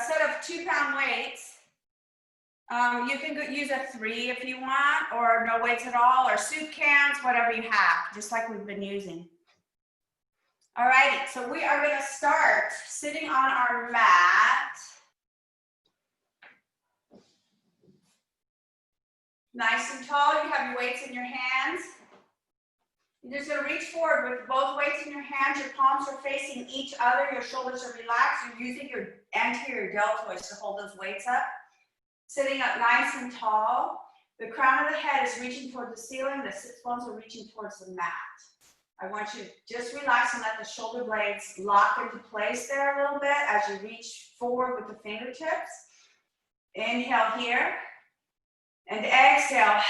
set of 2-pound weights. You can use a 3 if you want, or no weights at all, or soup cans, whatever you have, just like we've been using. All righty, so we are going to start sitting on our mat. Nice and tall, you have your weights in your hands. You're just going to reach forward with both weights in your hands. Your palms are facing each other. Your shoulders are relaxed. You're using your anterior deltoids to hold those weights up. Sitting up nice and tall. The crown of the head is reaching toward the ceiling. The sits bones are reaching towards the mat. I want you to just relax and let the shoulder blades lock into place there a little bit as you reach forward with the fingertips. Inhale here. And exhale.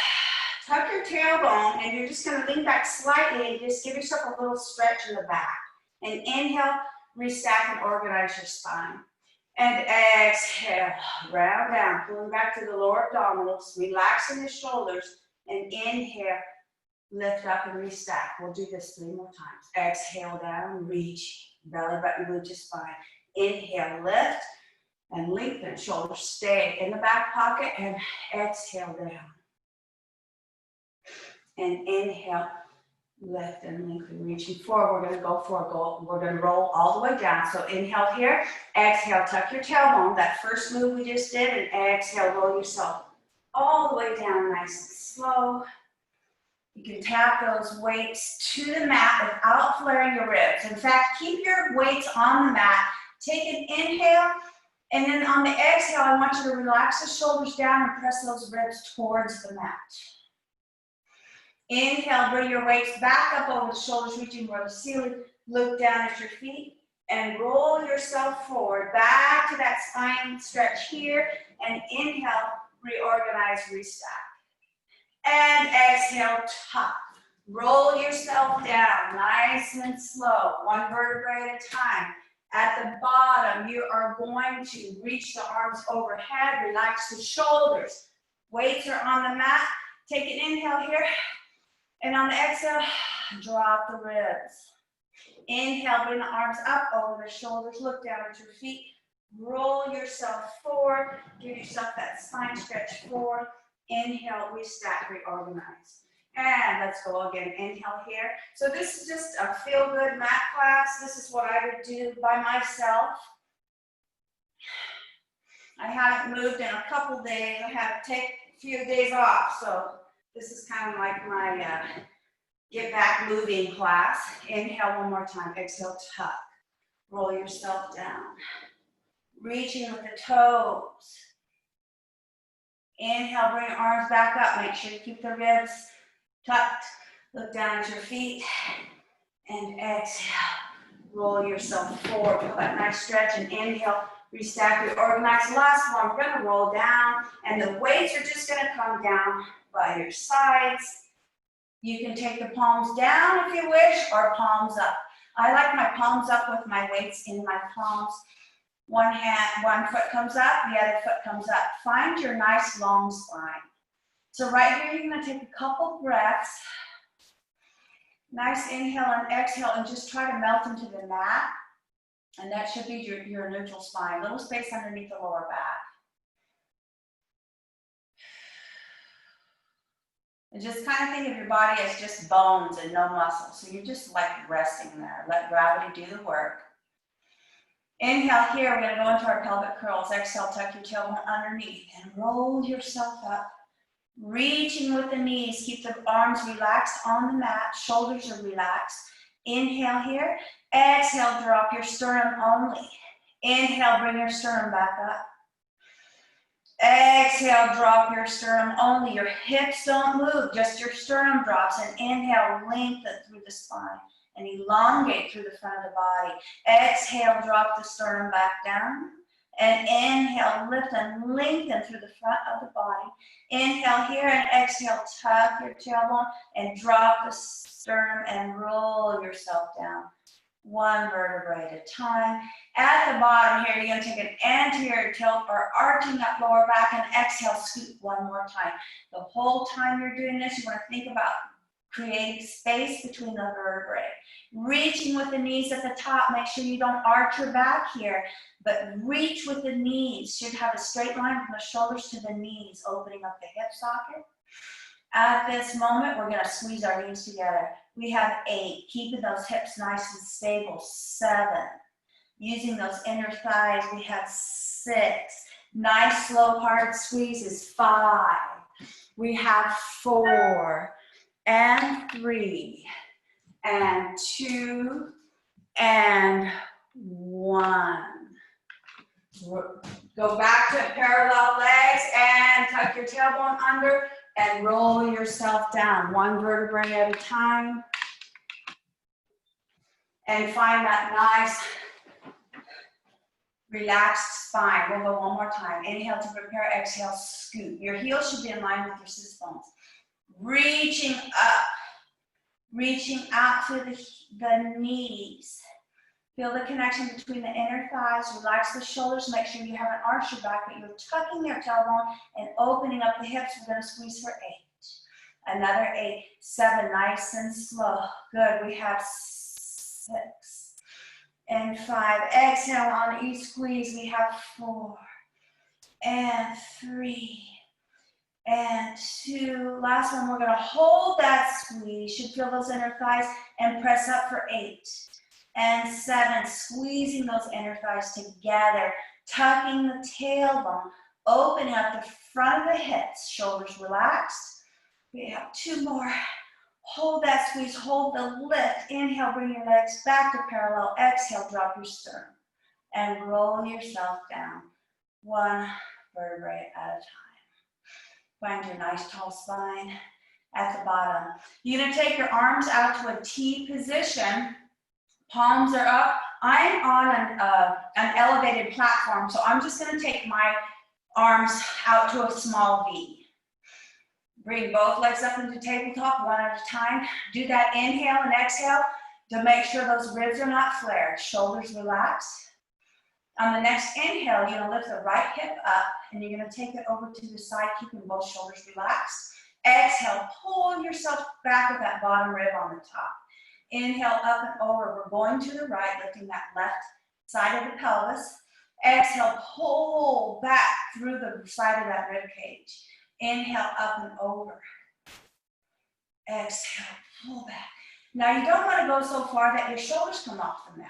Tuck your tailbone, and you're just going to lean back slightly and just give yourself a little stretch in the back. And inhale, restack and organize your spine. And exhale, round down, pulling back to the lower abdominals, relaxing the shoulders, and inhale, lift up and restack. We'll do this 3 more times. Exhale down, reach, belly button, glute your spine. Inhale, lift, and lengthen. Shoulders stay in the back pocket, and exhale down. And inhale, lift and lengthen, reaching forward. We're going to go for a goal. We're going to roll all the way down. So inhale here, exhale, tuck your tailbone, that first move we just did, and exhale, roll yourself all the way down, nice and slow. You can tap those weights to the mat without flaring your ribs. In fact, keep your weights on the mat. Take an inhale, and then on the exhale, I want you to relax the shoulders down and press those ribs towards the mat. Inhale, bring your weights back up over the shoulders, reaching for the ceiling. Look down at your feet and roll yourself forward. Back to that spine stretch here. And inhale, reorganize, restack. And exhale, tuck. Roll yourself down, nice and slow, 1 vertebrae at a time. At the bottom, you are going to reach the arms overhead, relax the shoulders. Weights are on the mat. Take an inhale here. And on the exhale, drop the ribs. Inhale, bring the arms up over the shoulders. Look down at your feet. Roll yourself forward. Give yourself that spine stretch forward. Inhale, restack, reorganize. And let's go again. Inhale here. So this is just a feel-good mat class. This is what I would do by myself. I haven't moved in a couple days. I had to take a few days off. So this is kind of like my get back moving class. Inhale 1 more time. Exhale, tuck. Roll yourself down. Reaching with the toes. Inhale, bring your arms back up. Make sure you keep the ribs tucked. Look down at your feet. And exhale. Roll yourself forward. Feel that nice stretch. And inhale, restack, reorganize. Last one, we're going to roll down. And the weights are just going to come down by your sides. You can take the palms down if you wish, or palms up. I like my palms up with my weights in my palms. One foot comes up, the other foot comes up. Find your nice long spine. So right here, you're going to take a couple breaths. Nice inhale and exhale, and just try to melt into the mat. And that should be your neutral spine. Little space underneath the lower back. And just kind of think of your body as just bones and no muscle. So you're just like resting there. Let gravity do the work. Inhale here, we're going to go into our pelvic curls. Exhale, tuck your tailbone underneath and roll yourself up. Reaching with the knees, keep the arms relaxed on the mat, shoulders are relaxed. Inhale here, exhale, drop your sternum only. Inhale, bring your sternum back up. Exhale, drop your sternum only. Your hips don't move, just your sternum drops. And inhale, lengthen through the spine and elongate through the front of the body. Exhale, drop the sternum back down. And inhale, lift and lengthen through the front of the body. Inhale here and exhale, tuck your tailbone and drop the sternum and roll yourself down. 1 vertebrae at a time. At the bottom here, you're going to take an anterior tilt or arching that lower back and exhale, scoot 1 more time. The whole time you're doing this, you want to think about creating space between the vertebrae. Reaching with the knees at the top. Make sure you don't arch your back here, but reach with the knees. Should have a straight line from the shoulders to the knees, opening up the hip socket. At this moment, we're going to squeeze our knees together. We have 8, keeping those hips nice and stable. 7, using those inner thighs. We have 6, nice slow hard squeezes. 5, we have 4, and 3, and 2, and 1. Go back to parallel legs and tuck your tailbone under and roll yourself down, one vertebrae at a time. And find that nice relaxed spine. We'll go one more time. Inhale to prepare, exhale, scoot. Your heels should be in line with your sit bones. Reaching up, reaching out to the knees. Feel the connection between the inner thighs. Relax the shoulders. Make sure you haven't arched your back, but you're tucking your tailbone and opening up the hips. We're going to squeeze for 8. Another 8, 7, nice and slow. Good. We have 6 and 5. Exhale on each squeeze. We have 4 and 3 and 2. Last one. We're going to hold that squeeze. You should feel those inner thighs and press up for 8. And 7, squeezing those inner thighs together, tucking the tailbone, opening up the front of the hips, shoulders relaxed. We have 2 more. Hold that squeeze, hold the lift. Inhale, bring your legs back to parallel. Exhale, drop your sternum and roll yourself down, 1 vertebrae at a time. Find your nice tall spine at the bottom. You're going to take your arms out to a T position. Palms are up. I'm on an elevated platform, so I'm just going to take my arms out to a small V. Bring both legs up into tabletop, one at a time. Do that inhale and exhale to make sure those ribs are not flared. Shoulders relaxed. On the next inhale, you're going to lift the right hip up, and you're going to take it over to the side, keeping both shoulders relaxed. Exhale, pull yourself back with that bottom rib on the top. Inhale, up and over. We're going to the right, lifting that left side of the pelvis. Exhale, pull back through the side of that rib cage. Inhale, up and over. Exhale, pull back. Now, you don't want to go so far that your shoulders come off the mat.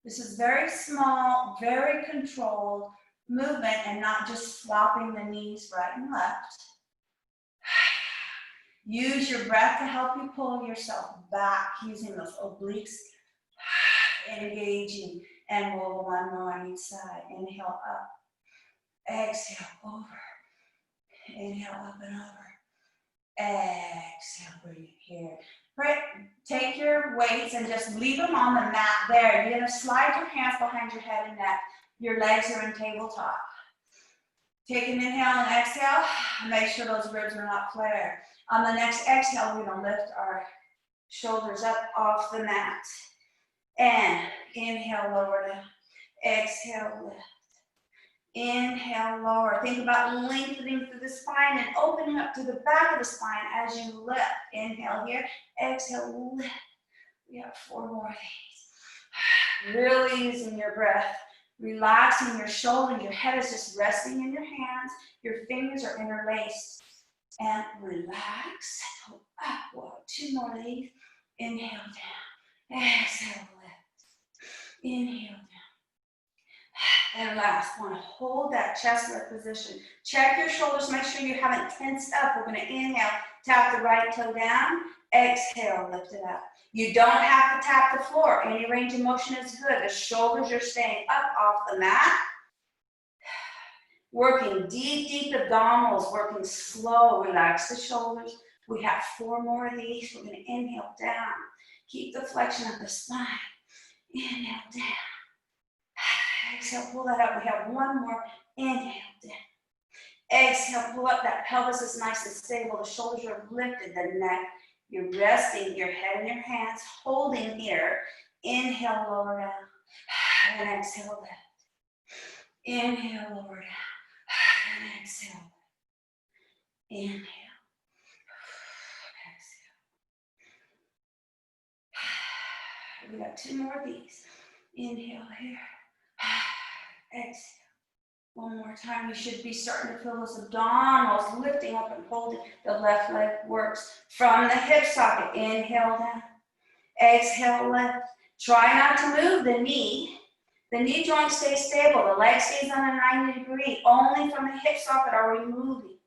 This is very small, very controlled movement and not just flopping the knees right and left. Use your breath to help you pull yourself back, using those obliques, engaging, and we'll 1 more on each side. Inhale up, exhale over, inhale up and over, exhale, bring it here. Right. Take your weights and just leave them on the mat there. You're gonna slide your hands behind your head and neck. Your legs are in tabletop. Take an inhale and exhale. Make sure those ribs are not flared. On the next exhale, we're going to lift our shoulders up off the mat. And inhale, lower down. Exhale, lift. Inhale, lower. Think about lengthening through the spine and opening up to the back of the spine as you lift. Inhale here. Exhale, lift. We have 4 more of these. Really using your breath. Relaxing your shoulders. Your head is just resting in your hands. Your fingers are interlaced. And relax. Go up. Whoa, 2 more of these. Inhale down. Exhale, lift. Inhale down. And last one. Hold that chest lift position. Check your shoulders. Make sure you haven't tensed up. We're going to inhale. Tap the right toe down. Exhale. Lift it up. You don't have to tap the floor. Any range of motion is good. The shoulders are staying up off the mat. Working deep abdominals, working slow. Relax the shoulders. We have 4 more of these. We're going to inhale down. Keep the flexion of the spine. Inhale down. Exhale, pull that up. We have 1 more. Inhale down. Exhale, pull up. That pelvis is nice and stable. The shoulders are lifted. The neck, you're resting your head in your hands, holding here. Inhale, lower down. And exhale, lift. Inhale, lower down. And exhale. Inhale. Exhale. We got 2 more of these. Inhale here. Exhale. One more time. You should be starting to feel those abdominals lifting up and holding. The left leg works from the hip socket. Inhale down. Exhale lift. Try not to move the knee. The knee joint stays stable. The leg stays on a 90 degree. Only from the hip socket are we moving.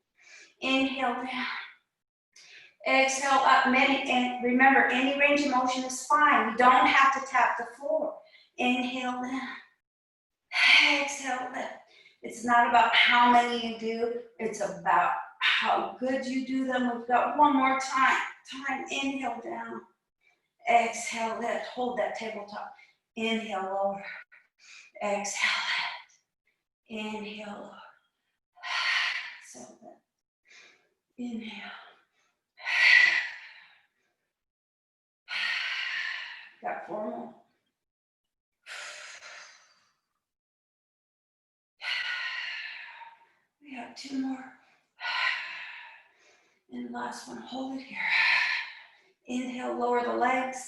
Inhale down. Exhale up. And remember, any range of motion is fine. You don't have to tap the floor. Inhale down. Exhale lift. It's not about how many you do. It's about how good you do them. We've got one more time. Inhale down. Exhale lift. Hold that tabletop. Inhale lower. Exhale lift. Inhale lower. So lift. Inhale. Got 4 more. We have 2 more. And the last one, hold it here. Inhale, lower the legs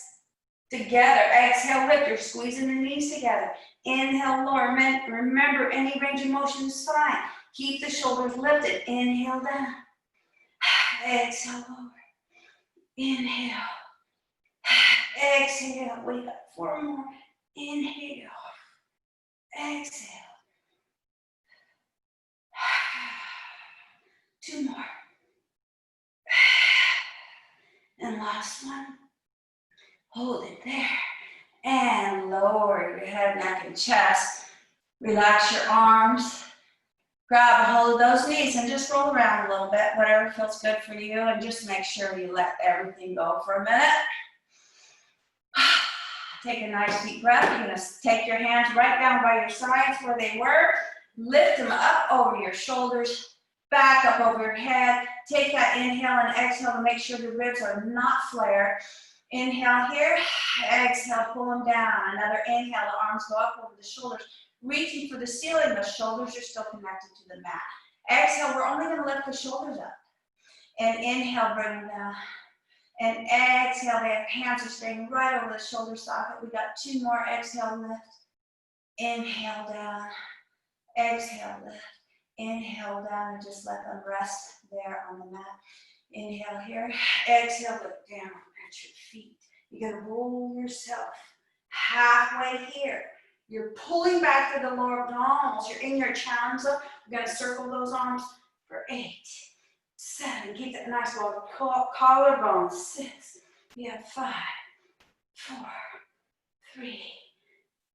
together. Exhale, lift. You're squeezing the knees together. Inhale, lower. Remember, any range of motion is fine. Keep the shoulders lifted. Inhale down. Exhale, lower. Inhale. Exhale. We got 4 more. Inhale. Exhale. 2 more. And last one. Hold it there. And lower your head, neck, and chest. Relax your arms. Grab a hold of those knees and just roll around a little bit, whatever feels good for you, and just make sure you let everything go for a minute. Take a nice deep breath. You're going to take your hands right down by your sides where they were. Lift them up over your shoulders, back up over your head. Take that inhale and exhale to make sure the ribs are not flared. Inhale here, exhale, pull them down. Another inhale, the arms go up over the shoulders. Reaching for the ceiling, the shoulders are still connected to the mat. Exhale, we're only going to lift the shoulders up. And inhale, bring them down. And exhale, the hands are staying right over the shoulder socket. We got 2 more. Exhale, lift. Inhale down. Exhale, lift. Inhale down and just let them rest there on the mat. Inhale here. Exhale, look down at your feet. You're going to roll yourself halfway here. You're pulling back to the lower abdominals. You're in your challenge zone. We're going to circle those arms for 8, 7. Keep that nice lower collarbone. 6. You have 5, 4, 3,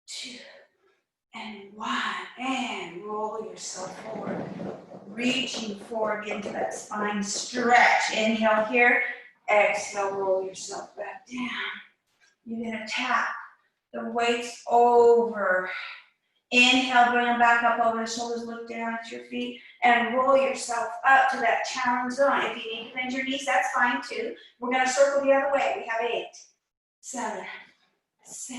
2, and 1. And roll yourself forward. Reaching forward into that spine stretch. Inhale here. Exhale, roll yourself back down. You're going to tap the weights over. Inhale, bring them back up over the shoulders, look down at your feet, and roll yourself up to that challenge zone. If you need to bend your knees, that's fine too. We're going to circle the other way. We have 8, 7, 6,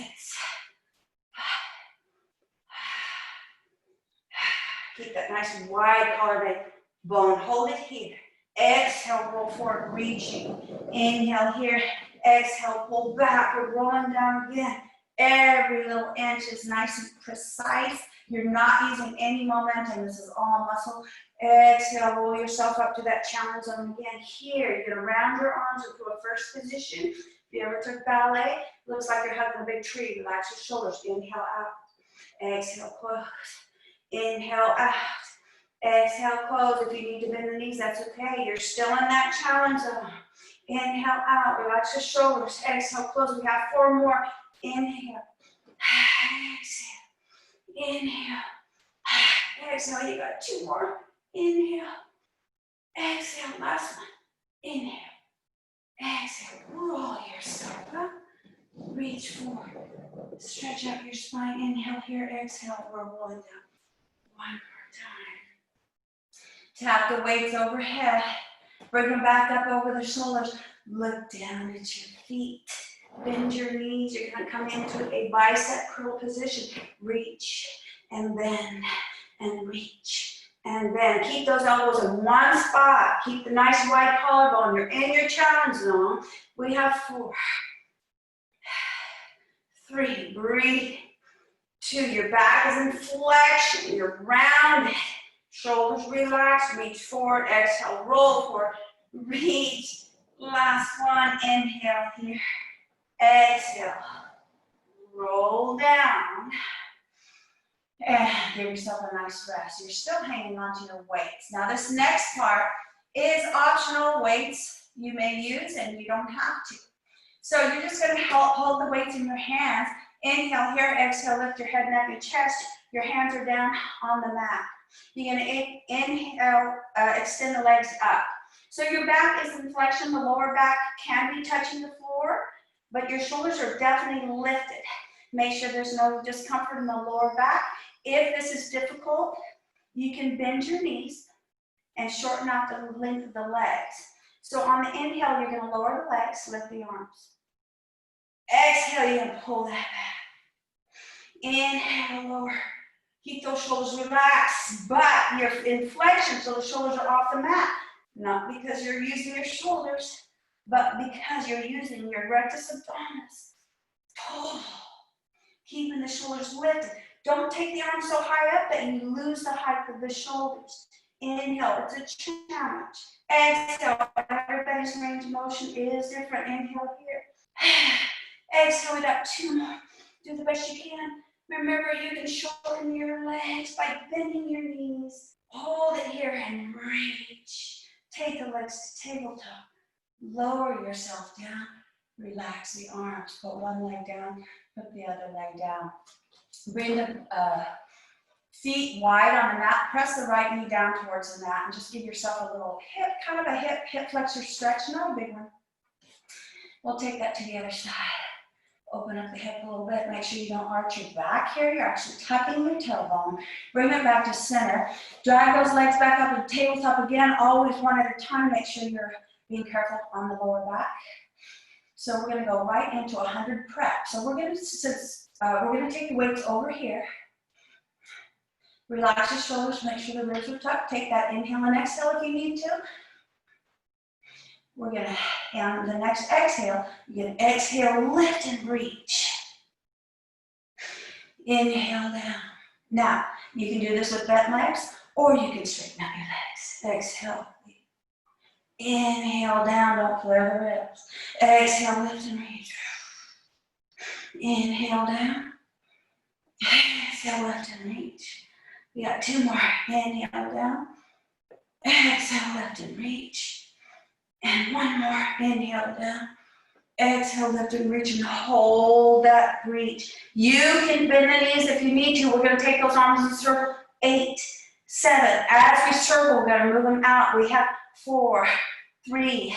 5. Keep that nice wide collarbone. Hold it here. Exhale, roll forward, reaching. Inhale here. Exhale, pull back. We're rolling down again. Every little inch is nice and precise. You're not using any momentum. This is all muscle. Exhale, roll yourself up to that challenge zone again. Here, you're going to round your arms into a first position. If you ever took ballet, looks like you're hugging a big tree. Relax your shoulders. Inhale out. Exhale, close. Inhale out. Exhale, close. If you need to bend the knees, that's okay. You're still in that challenge zone. Inhale out. Relax your shoulders. Exhale, close. We have 4 more. Inhale. Exhale. Inhale. Exhale. You got 2 more. Inhale. Exhale. Last one. Inhale. Exhale. Roll yourself up. Reach forward. Stretch out your spine. Inhale here. Exhale. We're rolling down. 1 more time. Tap the weights overhead. Bring them back up over the shoulders. Look down at your feet. Bend your knees. You're going to come into a bicep curl position. Reach and bend and reach and bend. Keep those elbows in one spot. Keep the nice wide collarbone. You're in your challenge zone. We have 4, 3, breathe. 2, your back is in flexion, you're rounded. Shoulders relax, reach forward, exhale, roll forward, reach. Last one, inhale here, exhale, roll down, and give yourself a nice rest. You're still hanging onto your weights. Now this next part is optional weights you may use and you don't have to. So you're just gonna hold the weights in your hands. Inhale here, exhale, lift your head, neck, and chest. Your hands are down on the mat. You're gonna inhale, extend the legs up. So your back is in flexion, the lower back can be touching the floor, but your shoulders are definitely lifted. Make sure there's no discomfort in the lower back. If this is difficult, you can bend your knees and shorten out the length of the legs. So on the inhale, you're gonna lower the legs, lift the arms. Exhale, you're gonna pull that back. Inhale, lower. Keep those shoulders relaxed, but you're in flexion, so the shoulders are off the mat. Not because you're using your shoulders, but because you're using your rectus abdominis. Pull. Keeping the shoulders lifted. Don't take the arms so high up that you lose the height of the shoulders. Inhale, it's a challenge. Exhale, everybody's range of motion is different. Inhale here. Exhale, we got 2 more. Do the best you can. Remember, you can shorten your legs by bending your knees. Hold it here and reach. Take the legs to tabletop. Lower yourself down. Relax the arms. Put one leg down, put the other leg down. Bring the feet wide on the mat. Press the right knee down towards the mat and just give yourself a little hip, kind of a hip flexor stretch, not a big one. We'll take that to the other side. Open up the hip a little bit. Make sure you don't arch your back here. You're actually tucking your tailbone. Bring it back to center. Drag those legs back up to tabletop again, always one at a time. Make sure you're being careful on the lower back. So we're going to go right into 100 prep. So we're going to take the weights over here. Relax your shoulders. Make sure the ribs are tucked. Take that inhale and exhale if you need to. We're going to, on the next exhale, you're going to exhale, lift and reach. Inhale down. Now, you can do this with bent legs, or you can straighten up your legs. Exhale. Inhale down, don't flare the ribs. Exhale, lift and reach. Inhale down. Exhale, lift and reach. We got 2 more. Inhale down. Exhale, lift and reach. And 1 more. Inhale down. Exhale, lift and reach, and hold that reach. You can bend the knees if you need to. We're going to take those arms in a circle. 8, 7. As we circle, we're going to move them out. We have 4, 3,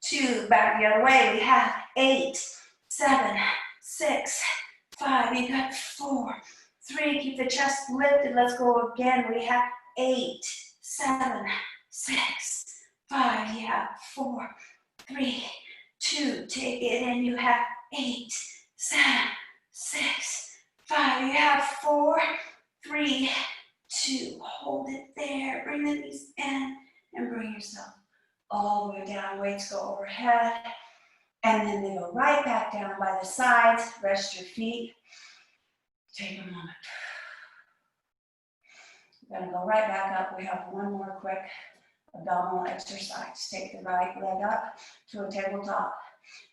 2. Back the other way. We have 8, 7, 6, 5. You got 4, 3. Keep the chest lifted. Let's go again. We have 8, 7, 6, 5. You have 4, 3, 2. Take it in. You have 8, 7, 6, 5. You have 4, 3, 2. Hold it there. Bring the knees in and bring yourself all the way down. Weights go overhead. And then they go right back down by the sides. Rest your feet. Take a moment. We're going to go right back up. We have 1 more quick abdominal exercise. Take the right leg up to a tabletop.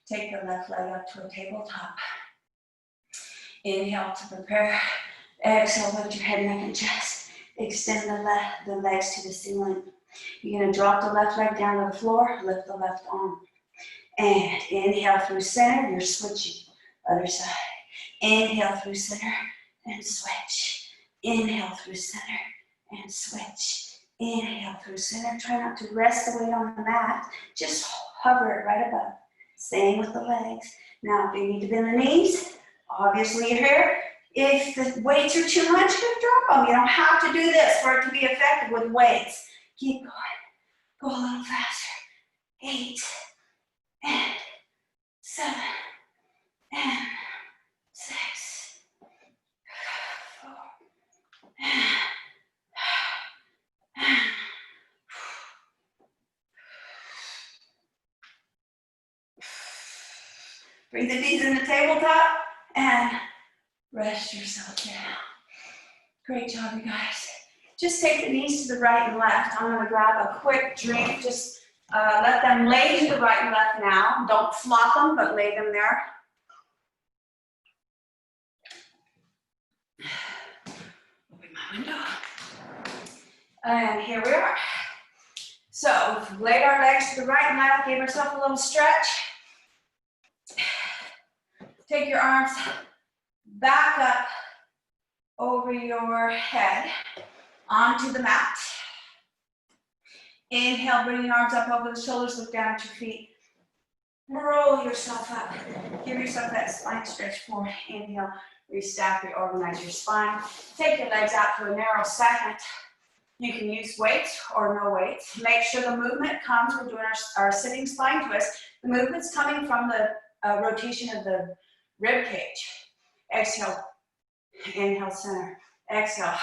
Take the left leg up to a tabletop. Inhale to prepare. Exhale, lift your head, neck, and chest. Extend the legs to the ceiling. You're going to drop the left leg down to the floor. Lift the left arm. And inhale through center. You're switching. Other side. Inhale through center and switch. Inhale through center and switch. Inhale through center. Try not to rest the weight on the mat. Just hover it right above. Same with the legs. Now, if you need to bend the knees, obviously you're here. If the weights are too much, you drop them. You don't have to do this for it to be effective with weights. Keep going. Go a little faster. 8 and 7 and 6, 4 and bring the knees in the tabletop And rest yourself down. Great job, you guys. Just take the knees to the right and left. I'm gonna grab a quick drink. Just let them lay to the right and left now. Don't flop them, but lay them there. Open my window. And here we are. So we've laid our legs to the right and left, give ourselves a little stretch. Take your arms back up over your head onto the mat. Inhale, bring your arms up over the shoulders, look down at your feet. Roll yourself up. Give yourself that spine stretch for inhale. Restack, reorganize your spine. Take your legs out for a narrow second. You can use weights or no weights. Make sure the movement comes, we're doing our sitting spine twist. The movement's coming from the rotation of the rib cage. Exhale, inhale, center. Exhale,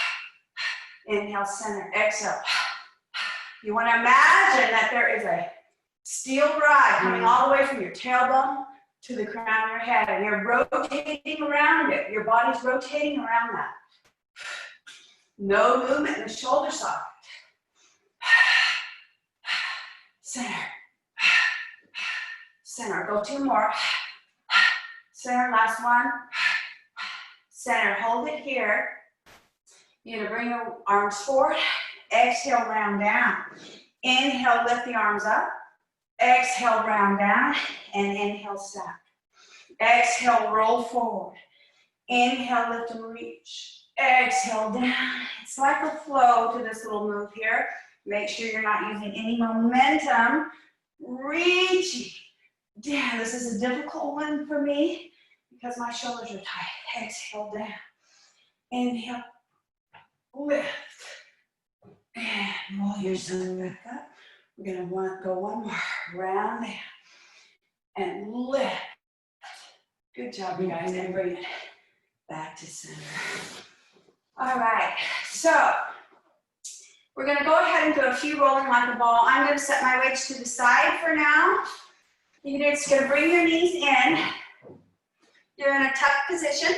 inhale, center. Exhale. You want to imagine that there is a steel rod coming all the way from your tailbone to the crown of your head, and you're rotating around it. Your body's rotating around that. No movement in the shoulder socket. Center. Center. Go two more. Center, last one. Center. Hold it here. You're going to bring your arms forward. Exhale, round down. Inhale, lift the arms up. Exhale, round down. And inhale, stack. Exhale, roll forward. Inhale, lift and reach. Exhale, down. It's like a flow to this little move here. Make sure you're not using any momentum. Reaching down. This is a difficult one for me because my shoulders are tight. Exhale, down. Inhale, lift. And roll yourself back up. We're going to go one more. Round down. And lift. Good job, you guys. And bring it back to center. All right. So we're going to go ahead and do a few rolling like a ball. I'm going to set my weights to the side for now. You're just going to bring your knees in. You're in a tuck position.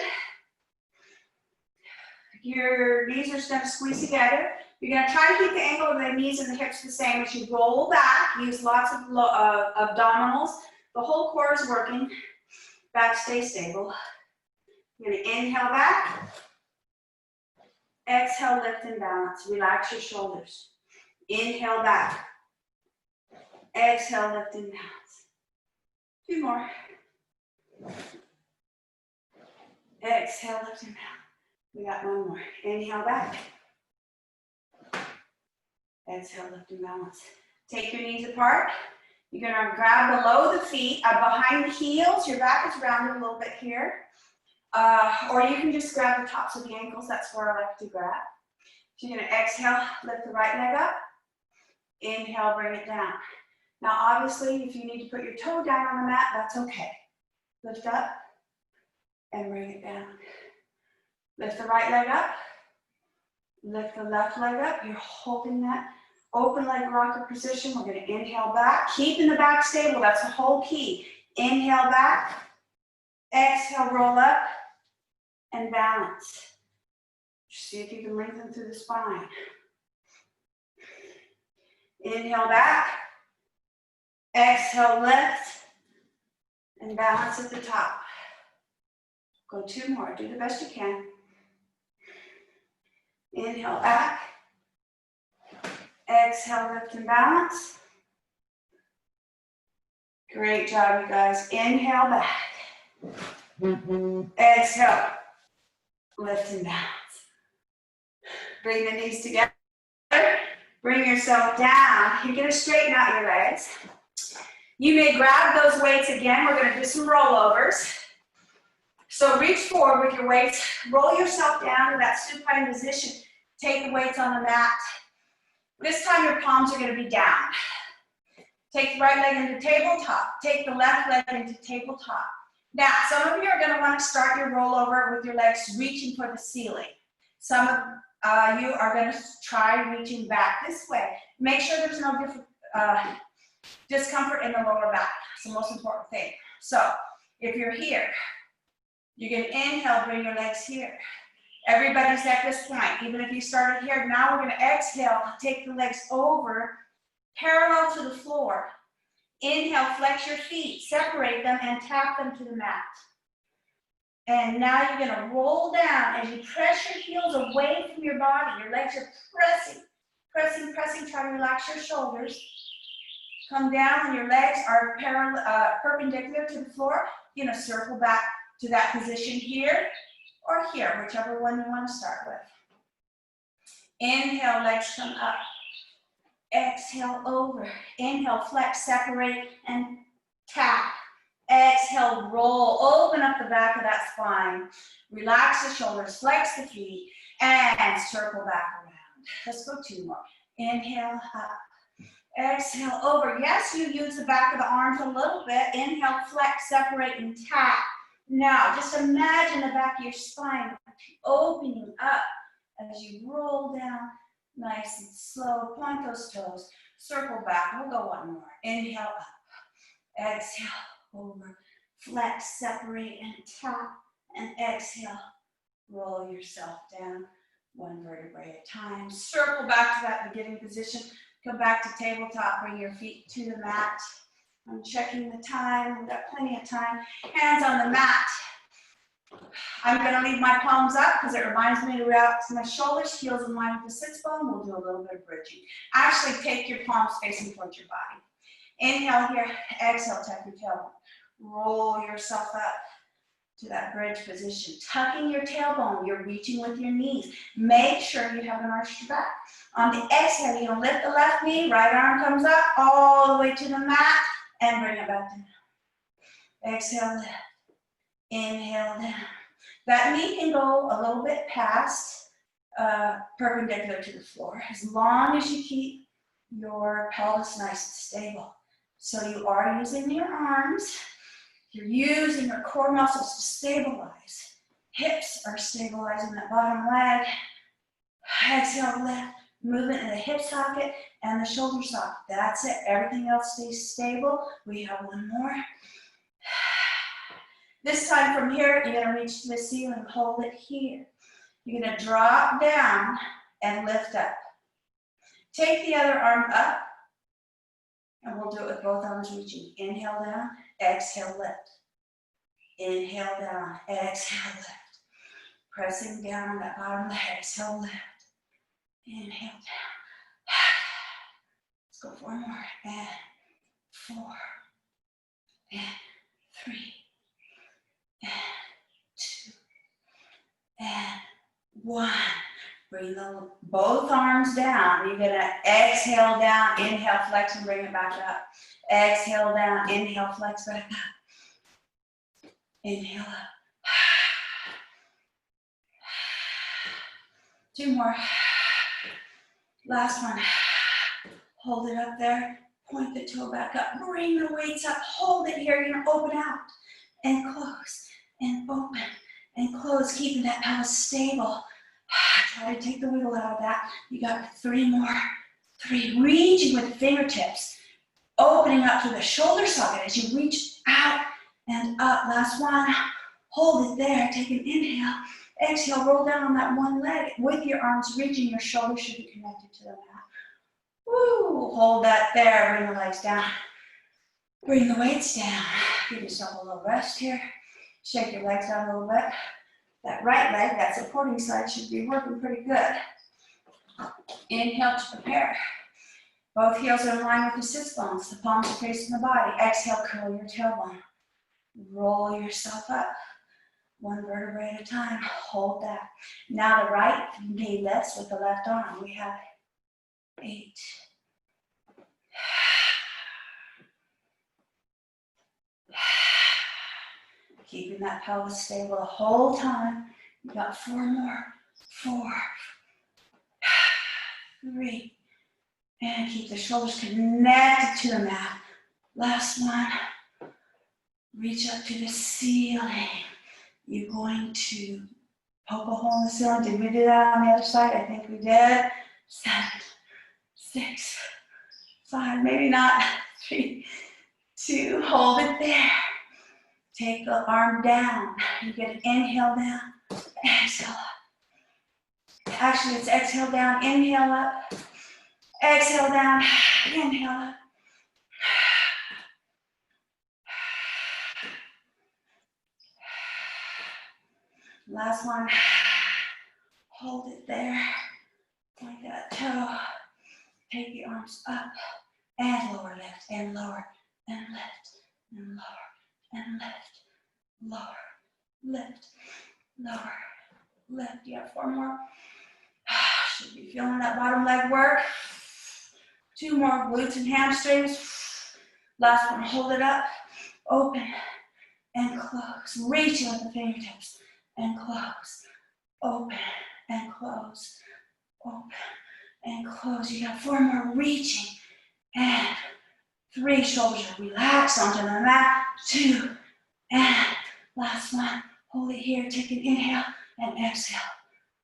Your knees are just going to squeeze together. You're going to try to keep the angle of the knees and the hips the same as you roll back. Use lots of abdominals. The whole core is working. Back stay stable. You're going to inhale back. Exhale, lift and balance. Relax your shoulders. Inhale back. Exhale, lift and balance. Two more. Exhale, lift and balance. We got one more. Inhale back. Exhale, lift and balance. Take your knees apart. You're going to grab below the feet, behind the heels. Your back is rounded a little bit here. Or you can just grab the tops of the ankles. That's where I like to grab. So you're going to exhale, lift the right leg up. Inhale, bring it down. Now, obviously, if you need to put your toe down on the mat, that's okay. Lift up and bring it down. Lift the right leg up. Lift the left leg up. You're holding that open leg rocker position. We're going to inhale back. Keeping the back stable. That's the whole key. Inhale back. Exhale, roll up. And balance. See if you can lengthen through the spine. Inhale back. Exhale, lift. And balance at the top. Go two more. Do the best you can. Inhale back. Exhale, lift and balance. Great job, you guys. Inhale back. Exhale. Lift and balance. Bring the knees together. Bring yourself down. You're going to straighten out your legs. You may grab those weights again. We're going to do some rollovers. So reach forward with your weights. Roll yourself down to that supine position. Take the weights on the mat. This time your palms are going to be down. Take the right leg into tabletop. Take the left leg into tabletop. Now, some of you are going to want to start your rollover with your legs reaching for the ceiling. Some of you are going to try reaching back this way. Make sure there's no discomfort in the lower back. It's the most important thing. So, if you're here, You can inhale, bring your legs here. Everybody's at this point, even if you started here. Now we're going to exhale, take the legs over, parallel to the floor. Inhale, flex your feet, separate them, and tap them to the mat. And now you're going to roll down as you press your heels away from your body. Your legs are pressing, pressing, pressing. Try to relax your shoulders. Come down and your legs are perpendicular to the floor. You're going to circle back to that position here or here, whichever one you want to start with. Inhale, legs come up. Exhale, over. Inhale, flex, separate, and tap. Exhale, roll. Open up the back of that spine. Relax the shoulders, flex the feet, and circle back around. Let's go 2 more. Inhale, up. Exhale, over. Yes, you use the back of the arms a little bit. Inhale, flex, separate, and tap. Now, just imagine the back of your spine opening up as you roll down nice and slow. Point those toes. Circle back. We'll go 1 more. Inhale, up. Exhale, over. Flex, separate, and tap. And exhale, roll yourself down 1 vertebrae at a time. Circle back to that beginning position. Go back to tabletop. Bring your feet to the mat. I'm checking the time. We've got plenty of time. Hands on the mat. I'm going to leave my palms up because it reminds me to relax my shoulders, heels in line with the sits bone. We'll do a little bit of bridging. Actually, take your palms facing towards your body. Inhale here. Exhale, tuck your tailbone. Roll yourself up to that bridge position. Tucking your tailbone. You're reaching with your knees. Make sure you have an arched back. On the exhale, you're going to lift the left knee. Right arm comes up all the way to the mat. And bring it back down. Exhale, lift. Inhale, down. That knee can go a little bit past, perpendicular to the floor, as long as you keep your pelvis nice and stable. So you are using your arms. You're using your core muscles to stabilize. Hips are stabilizing that bottom leg. Exhale, lift. Movement in the hip socket and the shoulder socket. That's it. Everything else stays stable. We have 1 more. This time from here, you're going to reach to the ceiling. Hold it here. You're going to drop down and lift up. Take the other arm up. And we'll do it with both arms reaching. Inhale down. Exhale, lift. Inhale down. Exhale, lift. Pressing down on that bottom leg. Exhale, lift. Inhale down. Let's go 4 more. And 4. And 3. And 2. And 1. Bring both arms down. You're going to exhale down, inhale, flex, and bring it back up. Exhale down, inhale, flex, back up. Inhale up. 2 more. Last one. Hold it up there. Point the toe back up. Bring the weights up. Hold it here. You're going to open out and close and open and close, keeping that pelvis stable. Try to take the wiggle out of that. You got 3 more. 3. Reaching with the fingertips. Opening up to the shoulder socket as you reach out and up. Last one. Hold it there. Take an inhale. Exhale, roll down on that one leg with your arms reaching. Your shoulders should be connected to the mat. Woo! Hold that there. Bring the legs down. Bring the weights down. Give yourself a little rest here. Shake your legs down a little bit. That right leg, that supporting side, should be working pretty good. Inhale to prepare. Both heels are in line with the sits bones. The palms are facing the body. Exhale, curl your tailbone. Roll yourself up. 1 vertebrae at a time. Hold that. Now the right knee lifts with the left arm. We have 8. Keeping that pelvis stable the whole time. You got 4 more. 4. 3. And keep the shoulders connected to the mat. Last one. Reach up to the ceiling. You're going to poke a hole in the ceiling. Did we do that on the other side? I think we did. 7, 6, 5, maybe not. 3, 2, hold it there. Take the arm down. You get an inhale down, exhale up. Actually, it's exhale down, inhale up, exhale down, inhale up. Last one. Hold it there. Point that toe. Take the arms up and lower, lift and lower and lift and lower and lift, lower, lift, lower, lift. You have 4 more. Should be feeling that bottom leg work. 2 more, glutes and hamstrings. Last one, hold it up, open and close. Reaching with the fingertips and close, open and close, open and close. You got 4 more, reaching and 3, shoulders relax onto the mat, 2, and last one. Hold it here, take an inhale and exhale.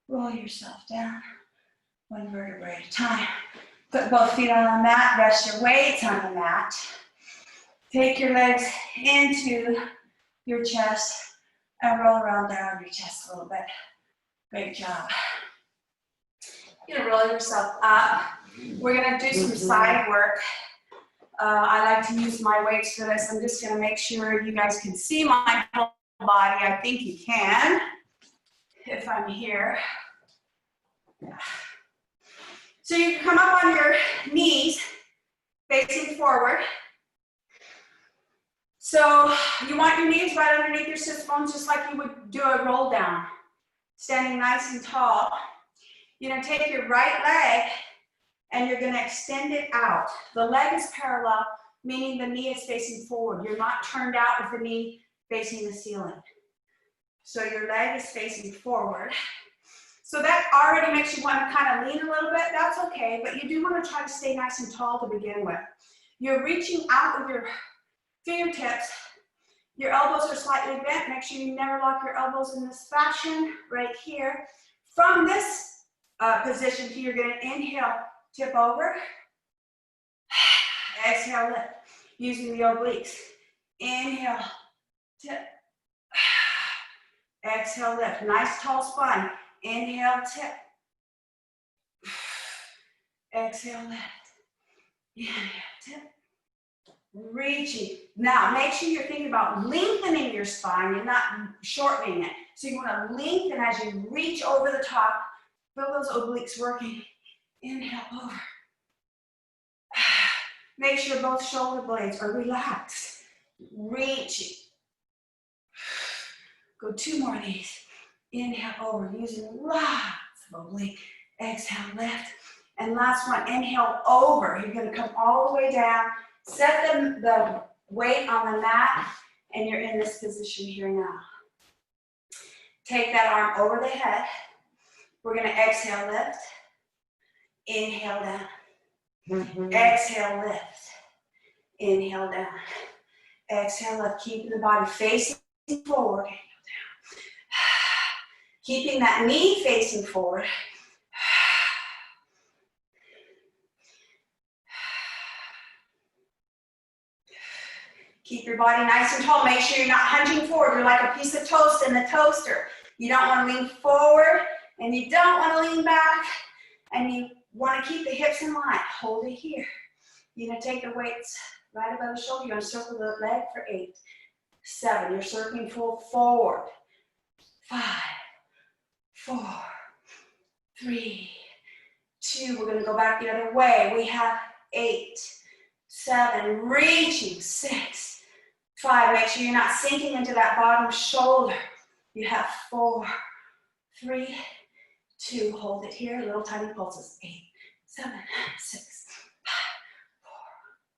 Roll yourself down, 1 vertebrae at a time. Put both feet on the mat, rest your weights on the mat. Take your legs into your chest and roll around down your chest a little bit. Great job. You're gonna roll yourself up. We're gonna do some side work. I like to use my weights for this. I'm just gonna make sure you guys can see my whole body. I think you can, if I'm here. So you can come up on your knees, facing forward. So you want your knees right underneath your sits bones, just like you would do a roll down. Standing nice and tall. You're gonna take your right leg and you're gonna extend it out. The leg is parallel, meaning the knee is facing forward. You're not turned out with the knee facing the ceiling. So your leg is facing forward. So that already makes you want to kind of lean a little bit. That's okay, but you do want to try to stay nice and tall to begin with. You're reaching out with your fingertips. Your elbows are slightly bent. Make sure you never lock your elbows in this fashion right here. From this position, you're going to inhale, tip over. Exhale, lift, using the obliques. Inhale, tip. Exhale, lift. Nice tall spine. Inhale, tip. Exhale, lift. Inhale, tip. Reaching. Now, make sure you're thinking about lengthening your spine and not shortening it. So you want to lengthen as you reach over the top. Feel those obliques working. Inhale, over. Make sure both shoulder blades are relaxed. Reaching. Go 2 more of these. Inhale, over, using lots of oblique. Exhale, lift. And last one, inhale, over. You're going to come all the way down. Set the weight on the mat, and you're in this position here now. Take that arm over the head. We're going to exhale, lift. Inhale, down. Exhale, lift. Inhale, down. Exhale, lift. Keeping the body facing forward. Keeping that knee facing forward. Keep your body nice and tall. Make sure you're not hunching forward. You're like a piece of toast in the toaster. You don't want to lean forward, and you don't want to lean back, and you want to keep the hips in line. Hold it here. You're going to take the weights right above the shoulder. You're going to circle the leg for 8, 7. You're circling full forward. 5, 4, 3, 2. We're going to go back the other way. We have 8, 7. Reaching. 6, 5. Make sure you're not sinking into that bottom shoulder. You have 4, 3, 2. Hold it here. Little tiny pulses. 8, 7, 6, 5, 4,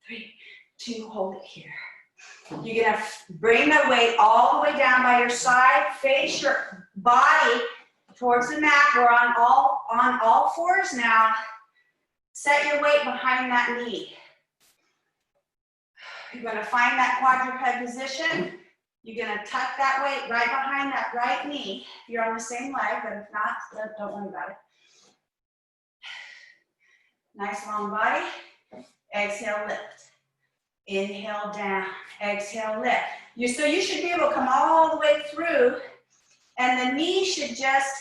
3, 2. Hold it here. You're going to bring the weight all the way down by your side. Face your body towards the mat. We're on all fours now. Set your weight behind that knee. You're going to find that quadruped position. You're going to tuck that weight right behind that right knee. If you're on the same leg, but if not, don't worry about it. Nice long body. Exhale, lift. Inhale, down. Exhale, lift. So you should be able to come all the way through, and the knee should just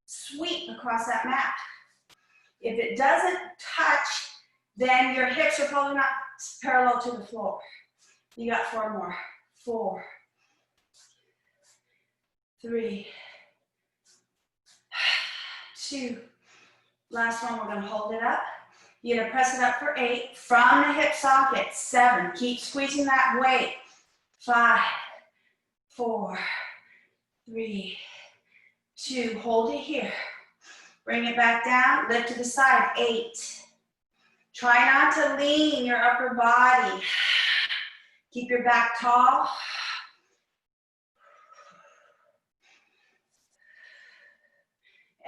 sweep across that mat. If it doesn't touch, then your hips are probably not parallel to the floor. You got 4 more. 4, 3, 2. Last one, we're gonna hold it up. You're gonna press it up for 8 from the hip socket. 7, keep squeezing that weight. 5, 4, 3, 2, hold it here. Bring it back down, lift to the side, 8. Try not to lean your upper body. Keep your back tall.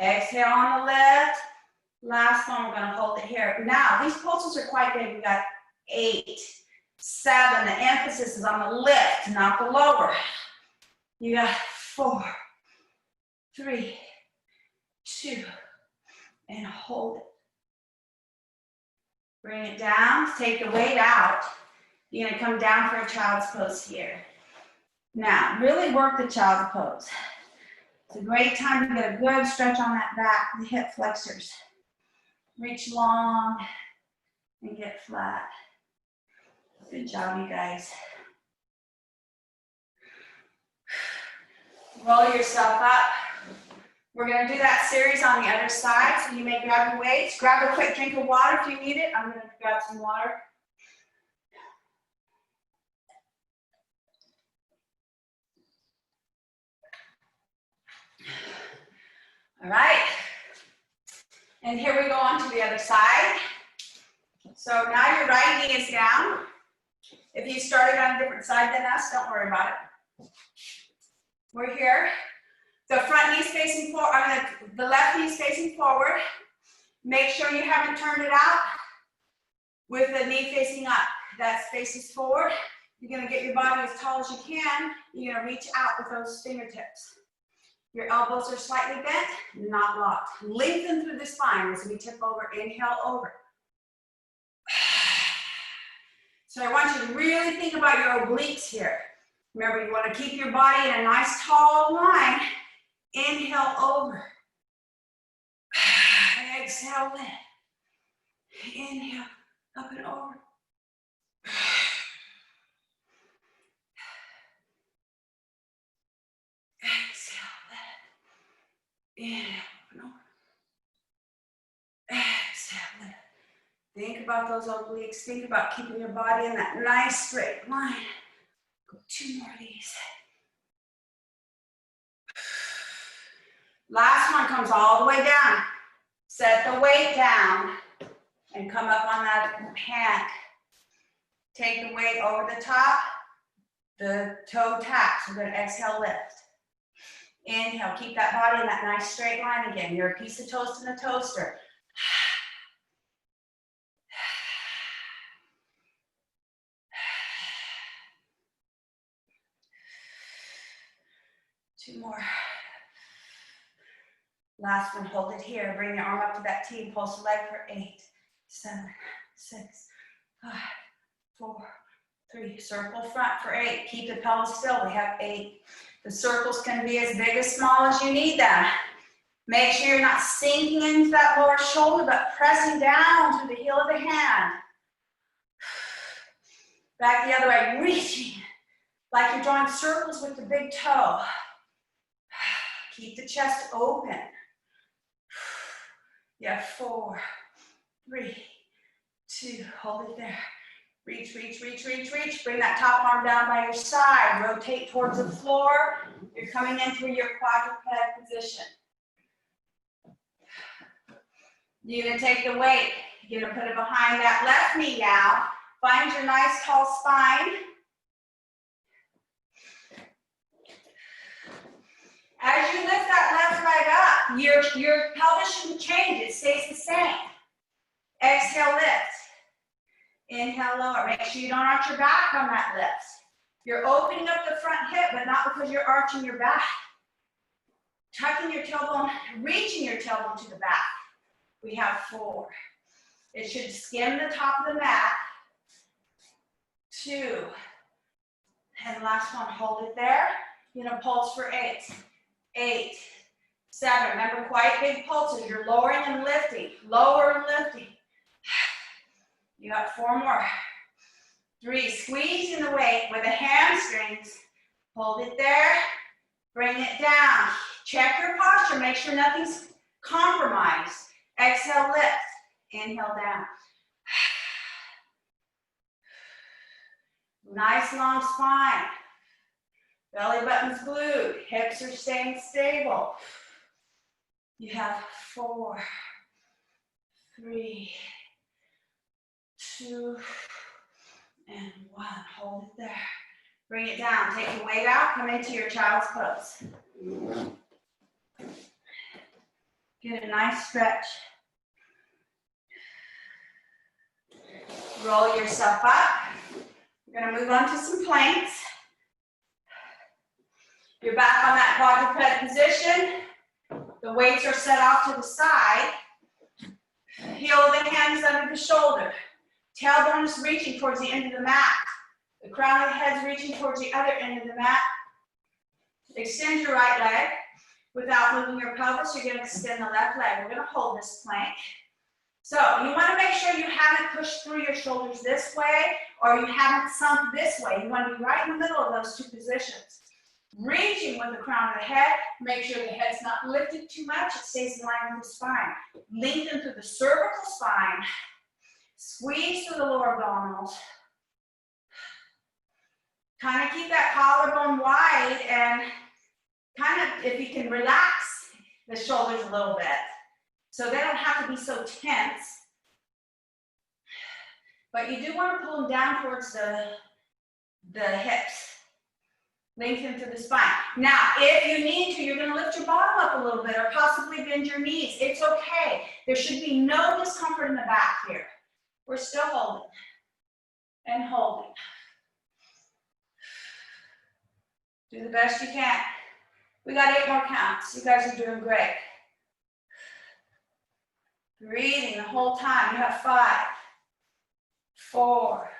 Exhale on the lift. Last one, we're gonna hold it here. Now, these pulses are quite big. We got 8, 7. The emphasis is on the lift, not the lower. You got 4, 3, 2, and hold it. Bring it down, take the weight out. You're gonna come down for a child's pose here. Now, really work the child's pose. It's a great time to get a good stretch on that back, the hip flexors. Reach long and get flat. Good job, you guys. Roll yourself up. We're gonna do that series on the other side, so you may grab your weights. Grab a quick drink of water if you need it. I'm gonna grab some water. All right. And here we go on to the other side. So now your right knee is down. If you started on a different side than us, don't worry about it. We're here. The front knee is facing forward, the left knee is facing forward. Make sure you haven't turned it out with the knee facing up. That faces forward. You're gonna get your body as tall as you can. You're gonna reach out with those fingertips. Your elbows are slightly bent, not locked. Lengthen through the spine as we tip over, inhale over. So I want you to really think about your obliques here. Remember, you want to keep your body in a nice tall line. Inhale over. Exhale in. Inhale up and over. Exhale in. Inhale up and over. Exhale in. Think about those obliques. Think about keeping your body in that nice straight line. Go 2 more of these. Last one comes all the way down. Set the weight down and come up on that hand. Take the weight over the top. The toe taps. We're going to exhale, lift. Inhale, keep that body in that nice straight line again. You're a piece of toast in a toaster. 2 more. Last one, hold it here. Bring your arm up to that T. Pulse the leg for 8, 7, 6, 5, 4, 3. Circle front for 8. Keep the pelvis still. We have 8. The circles can be as big as small as you need them. Make sure you're not sinking into that lower shoulder, but pressing down through the heel of the hand. Back the other way, reaching like you're drawing circles with the big toe. Keep the chest open. Yeah, 4, 3, 2, hold it there. Reach, reach, reach, reach, reach. Bring that top arm down by your side. Rotate towards the floor. You're coming in through your quadruped position. You're gonna take the weight. You're gonna put it behind that left knee now. Find your nice tall spine. As you lift that left leg up, your pelvis shouldn't change, it stays the same. Exhale, lift. Inhale, lower. Make sure you don't arch your back on that lift. You're opening up the front hip, but not because you're arching your back. Tucking your tailbone, reaching your tailbone to the back. We have 4. It should skim the top of the mat. 2. And last one, hold it there. You're gonna pulse for 8, 8, 7. Remember, quite big pulses. You're lowering and lifting, lower and lifting. You got 4 more. 3, squeezing the weight with the hamstrings. Hold it there, bring it down. Check your posture, make sure nothing's compromised. Exhale, lift. Inhale, down. Nice long spine. Belly button's glued. Hips are staying stable. You have 4, 3, 2, and 1. Hold it there. Bring it down. Take the weight out. Come into your child's pose. Get a nice stretch. Roll yourself up. We're going to move on to some planks. You're back on that quadruped position. The weights are set off to the side. Heel of the hand is under the shoulder. Tailbone is reaching towards the end of the mat. The crown of the head is reaching towards the other end of the mat. Extend your right leg. Without moving your pelvis, you're going to extend the left leg. We're going to hold this plank. So you want to make sure you haven't pushed through your shoulders this way or you haven't sunk this way. You want to be right in the middle of those 2 positions. Reaching with the crown of the head. Make sure the head's not lifted too much. It stays in line with the spine. Lengthen through the cervical spine. Squeeze through the lower abdominals. Kind of keep that collarbone wide and kind of, if you can, relax the shoulders a little bit so they don't have to be so tense. But you do want to pull them down towards the hips. Lengthen through the spine. Now, if you need to, you're going to lift your bottom up a little bit or possibly bend your knees. It's okay. There should be no discomfort in the back here. We're still holding and holding. Do the best you can. We got 8 more counts. You guys are doing great. Breathing the whole time. You have 5, 4,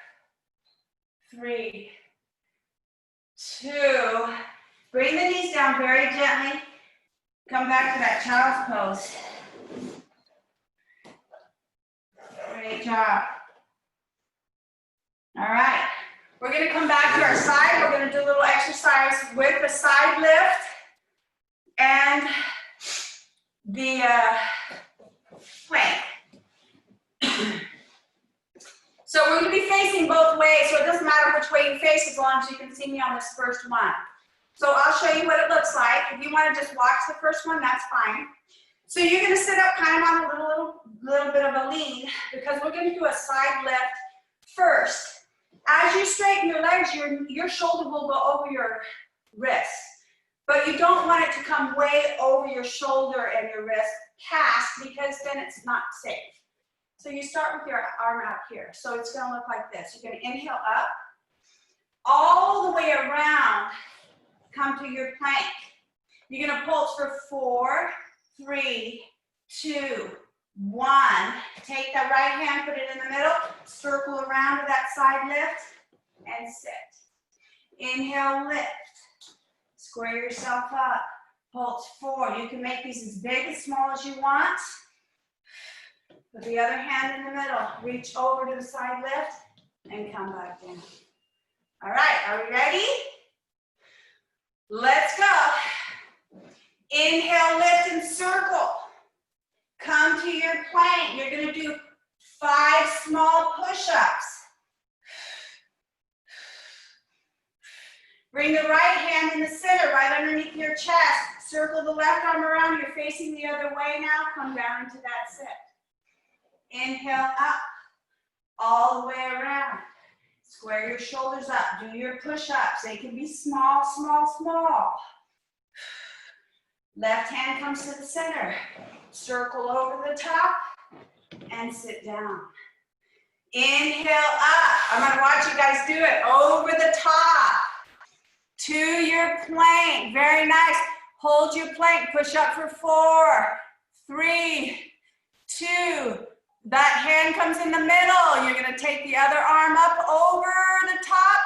3, 2. Bring the knees down very gently. Come back to that child's pose. Great job. All right. We're going to come back to our side. We're going to do a little exercise with the side lift and the plank. So we're going to be facing both ways, so it doesn't matter which way you face as long as you can see me on this first one. So I'll show you what it looks like. If you want to just watch the first one, that's fine. So you're going to sit up kind of on a little bit of a lean because we're going to do a side lift first. As you straighten your legs, your shoulder will go over your wrist. But you don't want it to come way over your shoulder and your wrist past because then it's not safe. So you start with your arm out here. So it's going to look like this. You're going to inhale up, all the way around, come to your plank. You're going to pulse for 4, 3, 2, 1. Take that right hand, put it in the middle, circle around to that side lift, and sit. Inhale, lift. Square yourself up. Pulse 4. You can make these as big as small as you want. Put the other hand in the middle. Reach over to the side lift and come back down. All right, are we ready? Let's go. Inhale, lift and circle. Come to your plank. You're going to do 5 small push-ups. Bring the right hand in the center, right underneath your chest. Circle the left arm around. You're facing the other way now. Come down into that sit. Inhale up, all the way around. Square your shoulders up. Do your push-ups. They can be small, small, small. Left hand comes to the center. Circle over the top and sit down. Inhale up. I'm going to watch you guys do it. Over the top to your plank. Very nice. Hold your plank. Push up for 4, 3, 2. That hand comes in the middle. You're going to take the other arm up over the top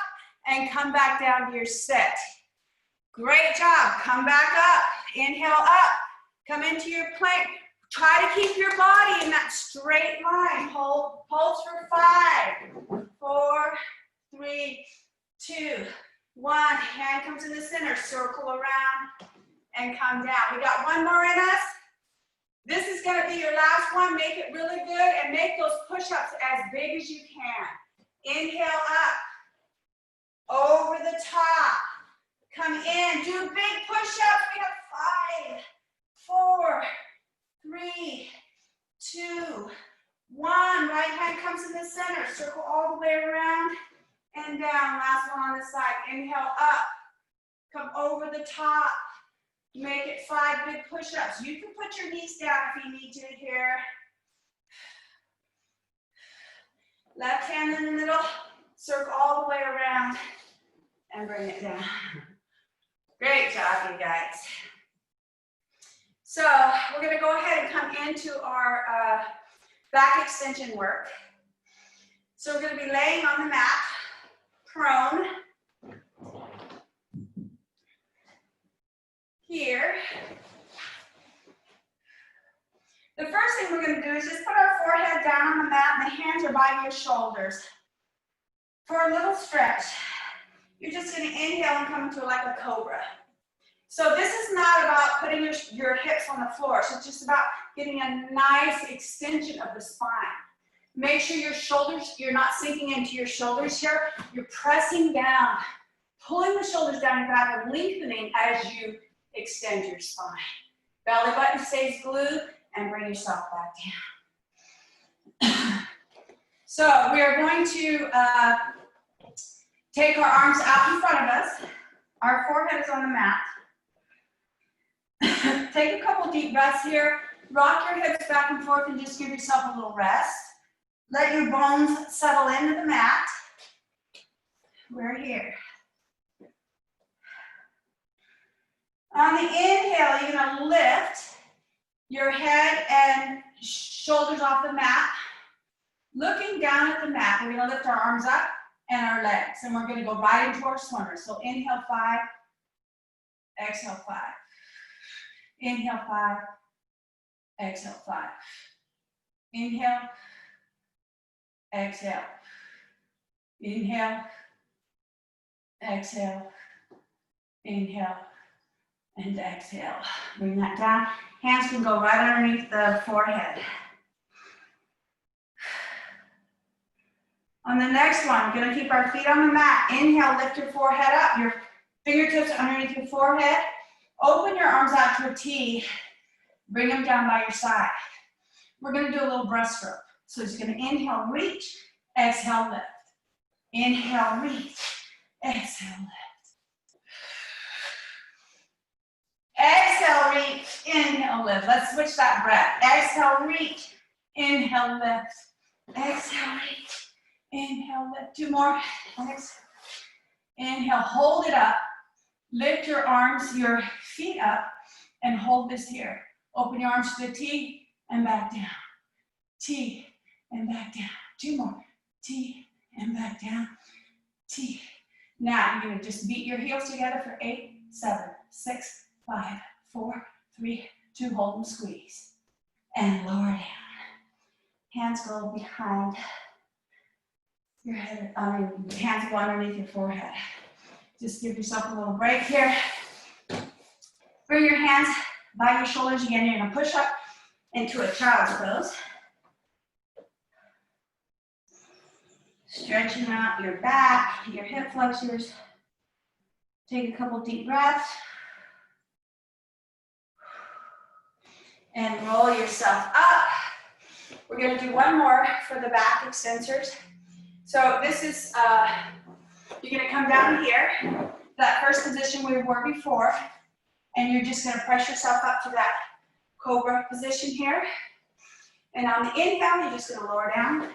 and come back down to your sit. Great job. Come back up. Inhale up. Come into your plank. Try to keep your body in that straight line. Hold, pulse for 5, 4, 3, 2, 1. Hand comes in the center. Circle around and come down. We got one more in us. This is going to be your last one. Make it really good and make those push-ups as big as you can. Inhale up. Over the top. Come in. Do big push-ups. We have 5, 4, 3, 2, 1. Right hand comes in the center. Circle all the way around and down. Last one on the side. Inhale up. Come over the top. Make it 5 big push-ups. You can put your knees down if you need to here. Left hand in the middle. Circle all the way around and bring it down. Great job, you guys. So we're going to go ahead and come into our back extension work. So we're going to be laying on the mat, prone. Here. The first thing we're going to do is just put our forehead down on the mat and the hands are by your shoulders. For a little stretch, you're just going to inhale and come into like a cobra. So this is not about putting your hips on the floor. So it's just about getting a nice extension of the spine. Make sure your shoulders, you're not sinking into your shoulders here. You're pressing down, pulling the shoulders down your back and lengthening as you extend your spine. Belly button stays glued and bring yourself back down. So we are going to take our arms out in front of us. Our forehead is on the mat. Take a couple deep breaths here. Rock your hips back and forth and just give yourself a little rest. Let your bones settle into the mat. We're here. On the inhale, you're going to lift your head and shoulders off the mat. Looking down at the mat, we're going to lift our arms up and our legs. And we're going to go right into our swimmer. So inhale 5, exhale 5. Inhale 5, exhale 5. Inhale, exhale. Inhale, exhale, inhale, and exhale. Bring that down. Hands can go right underneath the forehead. On the next one, we're going to keep our feet on the mat. Inhale, lift your forehead up. Your fingertips underneath your forehead. Open your arms out to a T. Bring them down by your side. We're going to do a little breaststroke. So you're going to inhale, reach, exhale, lift. Inhale, reach, exhale, lift. Exhale, reach, inhale, lift. Let's switch that breath. Exhale, reach, inhale, lift. Exhale, reach, inhale, lift. 2 more. Exhale. Inhale, hold it up. Lift your arms, your feet up, and hold this here. Open your arms to the T and back down. T and back down. 2 more. T and back down. T. Now you're going to just beat your heels together for 8, 7, 6, 5, 4, 3, 2. Hold and squeeze. And lower down. Hands go behind your head. Hands go underneath your forehead. Just give yourself a little break here. Bring your hands by your shoulders again. You're going to push up into a child's pose. Stretching out your back, your hip flexors. Take a couple deep breaths. And roll yourself up. We're going to do one more for the back extensors. So this is, you're going to come down here, that first position we were before, and you're just going to press yourself up to that cobra position here. And on the inhale, you're just going to lower down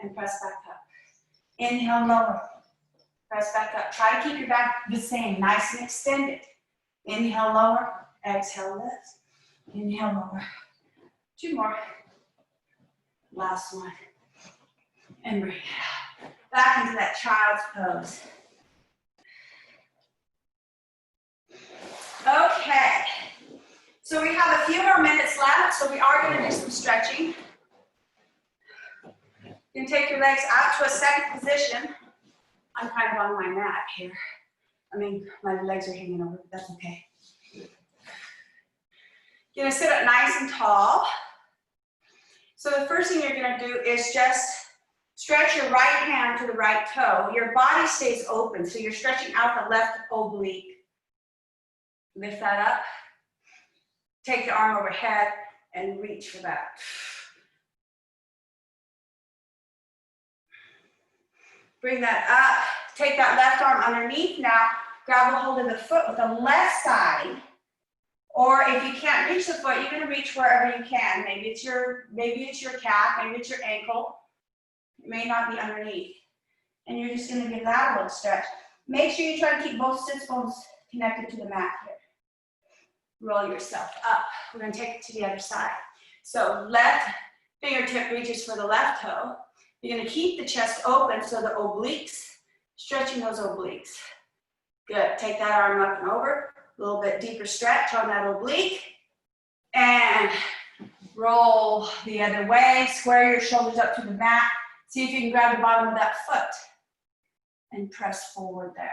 and press back up. Inhale, lower, press back up. Try to keep your back the same, nice and extended. Inhale, lower, exhale, lift. Inhale, lower. 2 more. Last one. And bring it out. Back into that child's pose. Okay. So we have a few more minutes left, so we are going to do some stretching. You can take your legs out to a second position. I'm kind of on my mat here. I mean, my legs are hanging over, but that's okay. You're going to sit up nice and tall. So the first thing you're going to do is just stretch your right hand to the right toe. Your body stays open, so you're stretching out the left oblique. Lift that up. Take the arm overhead and reach for that. Bring that up. Take that left arm underneath now. Grab a hold of the foot with the left side. Or if you can't reach the foot, you're going to reach wherever you can. Maybe it's your calf, maybe it's your ankle. It may not be underneath. And you're just going to give that a little stretch. Make sure you try to keep both sits bones connected to the mat here. Roll yourself up. We're going to take it to the other side. So left fingertip reaches for the left toe. You're going to keep the chest open so the obliques, stretching those obliques. Good. Take that arm up and over. A little bit deeper stretch on that oblique. And roll the other way. Square your shoulders up to the mat. See if you can grab the bottom of that foot and press forward there.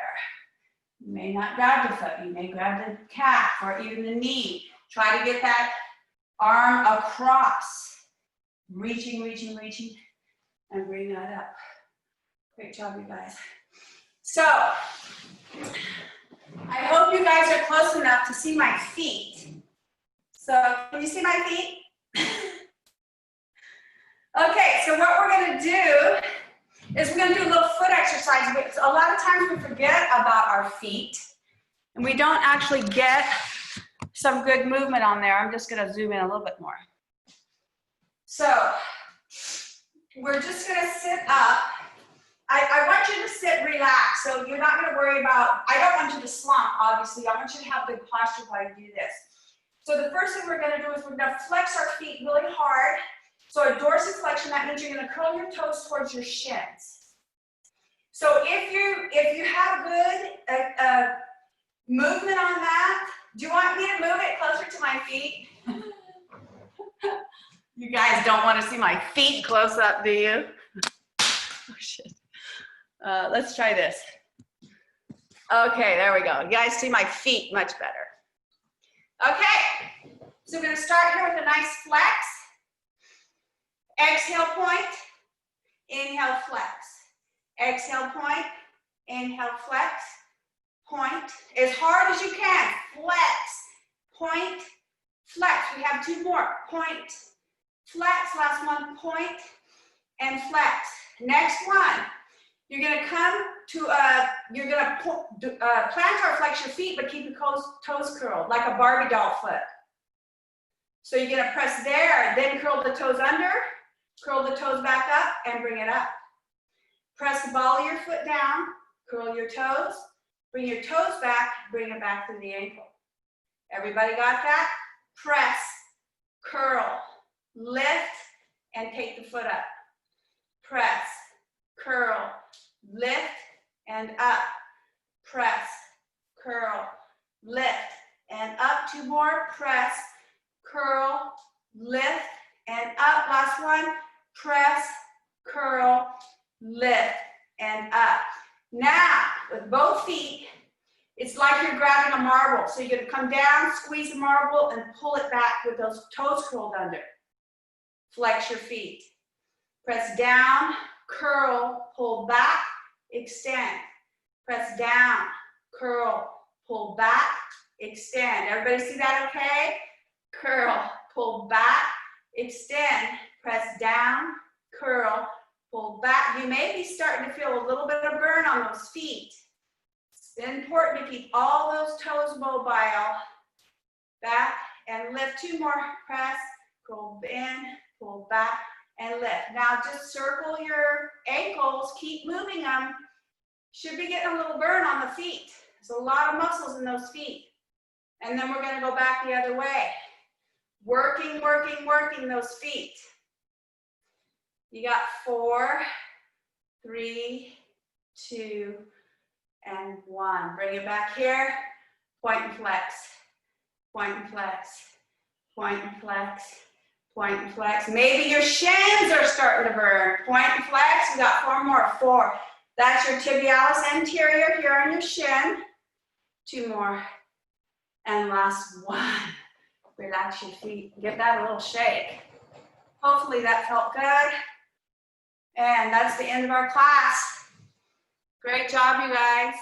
You may not grab the foot. You may grab the calf or even the knee. Try to get that arm across. Reaching, reaching, reaching, and bring that up. Great job, you guys. So, I hope you guys are close enough to see my feet. So, can you see my feet? Okay, so what we're going to do is we're going to do a little foot exercise. A lot of times we forget about our feet, and we don't actually get some good movement on there. I'm just going to zoom in a little bit more. So, we're just going to sit up. I want you to sit relaxed, so you're not going to worry about, I don't want you to slump, obviously. I want you to have good posture while you do this. So the first thing we're going to do is we're going to flex our feet really hard. So a dorsiflexion, that means you're going to curl your toes towards your shins. So if you have good movement on that, do you want me to move it closer to my feet? You guys don't want to see my feet close up, do you? Oh, shit. Let's try this. Okay, there we go. You guys see my feet much better. Okay, so we're going to start here with a nice flex. Exhale, point. Inhale, flex. Exhale, point. Inhale, flex. Point. As hard as you can. Flex. Point. Flex. We have two more. Point. Flex. Last one. Point. And flex. Next one. You're going to come to you're going to plantar flex your feet, but keep your toes curled like a Barbie doll foot. So you're going to press there, then curl the toes under, curl the toes back up, and bring it up. Press the ball of your foot down, curl your toes, bring your toes back, bring it back to the ankle. Everybody got that? Press, curl, lift, and take the foot up. Press, curl, lift, and up. Press, curl, lift, and up. Two more. Press, curl, lift, and up. Last one. Press, curl, lift, and up. Now, with both feet, it's like you're grabbing a marble. So you're going to come down, squeeze the marble, and pull it back with those toes curled under. Flex your feet. Press down, curl, pull back, extend. Press down, curl, pull back, extend. Everybody see that okay? Curl, pull back, extend. Press down, curl, pull back. You may be starting to feel a little bit of burn on those feet. It's important to keep all those toes mobile. Back and lift. Two more. Press, go in, pull back, and lift. Now just circle your ankles, keep moving them. Should be getting a little burn on the feet. There's a lot of muscles in those feet. And then we're gonna go back the other way. Working, working, working those feet. You got 4, 3, 2, and 1. Bring it back here, point and flex. point and flex, point and flex, point and flex. Maybe your shins are starting to burn. Point and flex, we got 4 more, 4. That's your tibialis anterior here on your shin. 2 more, and last 1. Relax your feet, give that a little shake. Hopefully that felt good. And that's the end of our class. Great job, you guys.